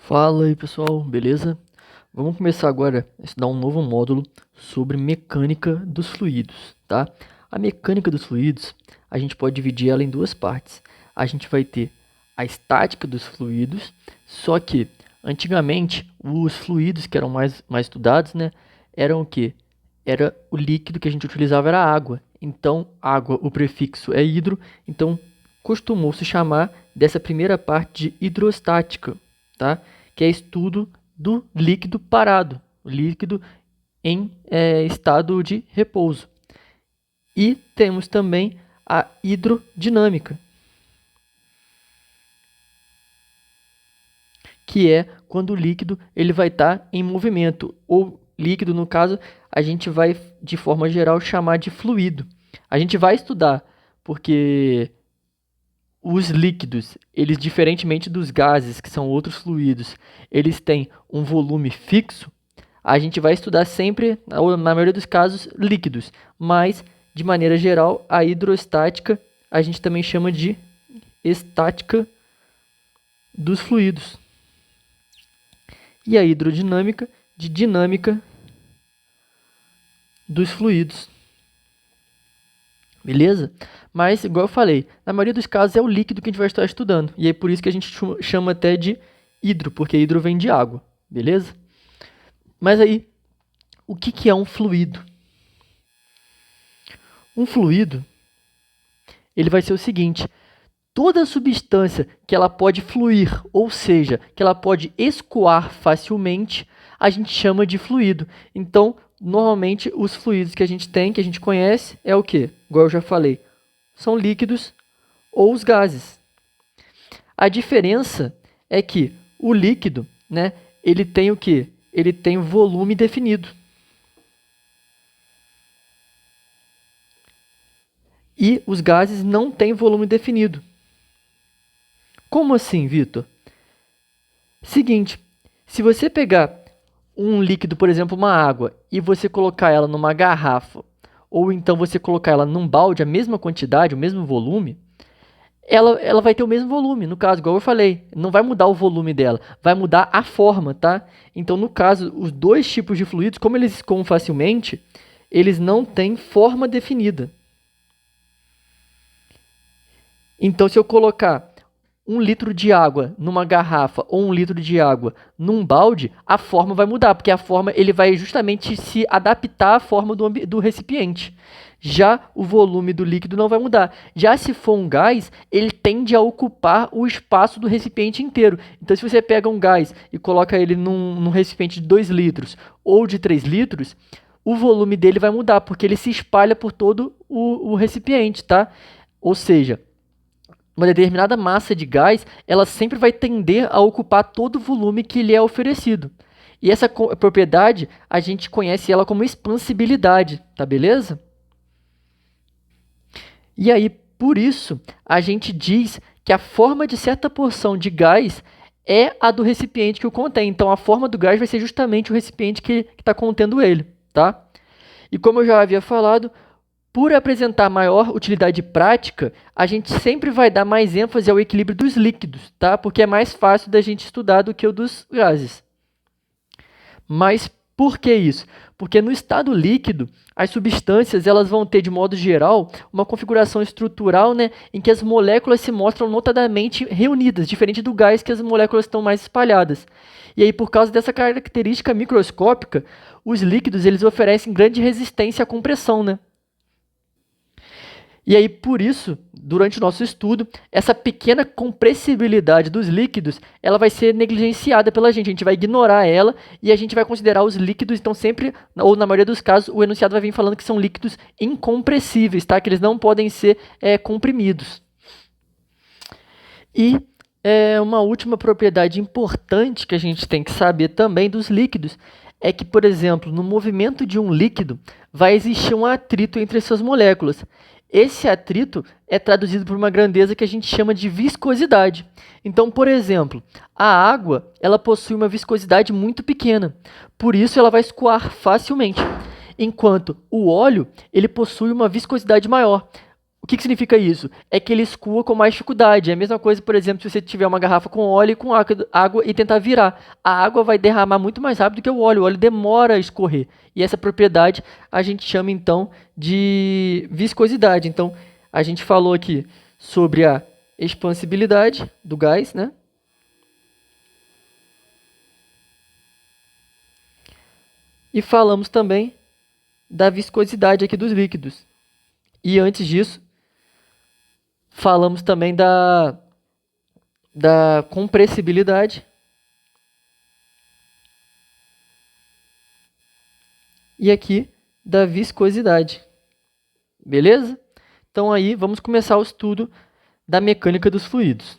Fala aí pessoal, beleza? Vamos começar agora a estudar um novo módulo sobre mecânica dos fluidos, tá? A mecânica dos fluidos, a gente pode dividir ela em duas partes. A gente vai ter a estática dos fluidos, só que antigamente os fluidos que eram mais estudados, né, eram o quê? Era o líquido que a gente utilizava era a água. Então, água, o prefixo é hidro, então costumou-se chamar dessa primeira parte de hidrostática, tá? Que é estudo do líquido parado, o líquido em estado de repouso. E temos também a hidrodinâmica, que é quando o líquido ele vai estar em movimento, ou líquido, no caso, a gente vai, de forma geral, chamar de fluido. A gente vai estudar, porque os líquidos, eles, diferentemente dos gases, que são outros fluidos, eles têm um volume fixo. A gente vai estudar sempre, ou na maioria dos casos, líquidos, mas, de maneira geral, a hidrostática a gente também chama de estática dos fluidos. E a hidrodinâmica de dinâmica dos fluidos. Beleza? Mas, igual eu falei, na maioria dos casos é o líquido que a gente vai estar estudando. E é por isso que a gente chama até de hidro, porque hidro vem de água. Beleza? Mas aí, o que é um fluido? Um fluido, ele vai ser o seguinte: toda substância que ela pode fluir, ou seja, que ela pode escoar facilmente, a gente chama de fluido. Então, normalmente, os fluidos que a gente tem, que a gente conhece, é o quê? Igual eu já falei, são líquidos ou os gases. A diferença é que o líquido, né, ele tem o quê? Ele tem volume definido. E os gases não têm volume definido. Como assim, Vitor? Seguinte, se você pegar um líquido, por exemplo, uma água, e você colocar ela numa garrafa, ou então você colocar ela num balde, a mesma quantidade, o mesmo volume, ela vai ter o mesmo volume. No caso, igual eu falei, não vai mudar o volume dela, vai mudar a forma, tá? Então, no caso, os dois tipos de fluidos, como eles escoam facilmente, eles não têm forma definida. Então, se eu colocar 1 litro de água numa garrafa ou 1 litro de água num balde, a forma vai mudar, porque a forma ele vai justamente se adaptar à forma do recipiente. Já o volume do líquido não vai mudar. Já se for um gás, ele tende a ocupar o espaço do recipiente inteiro. Então, se você pega um gás e coloca ele num recipiente de 2 litros ou de 3 litros, o volume dele vai mudar, porque ele se espalha por todo o recipiente, tá? Ou seja, uma determinada massa de gás, ela sempre vai tender a ocupar todo o volume que lhe é oferecido. E essa propriedade, a gente conhece ela como expansibilidade, tá beleza? E aí, por isso, a gente diz que a forma de certa porção de gás é a do recipiente que o contém. Então, a forma do gás vai ser justamente o recipiente que está contendo ele, tá? E como eu já havia falado, por apresentar maior utilidade prática, a gente sempre vai dar mais ênfase ao equilíbrio dos líquidos, tá? Porque é mais fácil da gente estudar do que o dos gases. Mas por que isso? Porque no estado líquido, as substâncias elas vão ter, de modo geral, uma configuração estrutural, né, em que as moléculas se mostram notadamente reunidas, diferente do gás, que as moléculas estão mais espalhadas. E aí, por causa dessa característica microscópica, os líquidos eles oferecem grande resistência à compressão, né? E aí, por isso, durante o nosso estudo, essa pequena compressibilidade dos líquidos, ela vai ser negligenciada pela gente. A gente vai ignorar ela e a gente vai considerar os líquidos, então sempre, ou na maioria dos casos, o enunciado vai vir falando que são líquidos incompressíveis, tá? Que eles não podem ser comprimidos. E uma última propriedade importante que a gente tem que saber também dos líquidos é que, por exemplo, no movimento de um líquido, vai existir um atrito entre suas moléculas. Esse atrito é traduzido por uma grandeza que a gente chama de viscosidade. Então, por exemplo, a água ela possui uma viscosidade muito pequena, por isso ela vai escoar facilmente, enquanto o óleo ele possui uma viscosidade maior. O que significa isso? É que ele escoa com mais dificuldade. É a mesma coisa, por exemplo, se você tiver uma garrafa com óleo e com água e tentar virar. A água vai derramar muito mais rápido que o óleo demora a escorrer. E essa propriedade a gente chama então de viscosidade. Então, a gente falou aqui sobre a expansibilidade do gás, né? E falamos também da viscosidade aqui dos líquidos. E antes disso, falamos também da compressibilidade e aqui da viscosidade. Beleza? Então aí vamos começar o estudo da mecânica dos fluidos.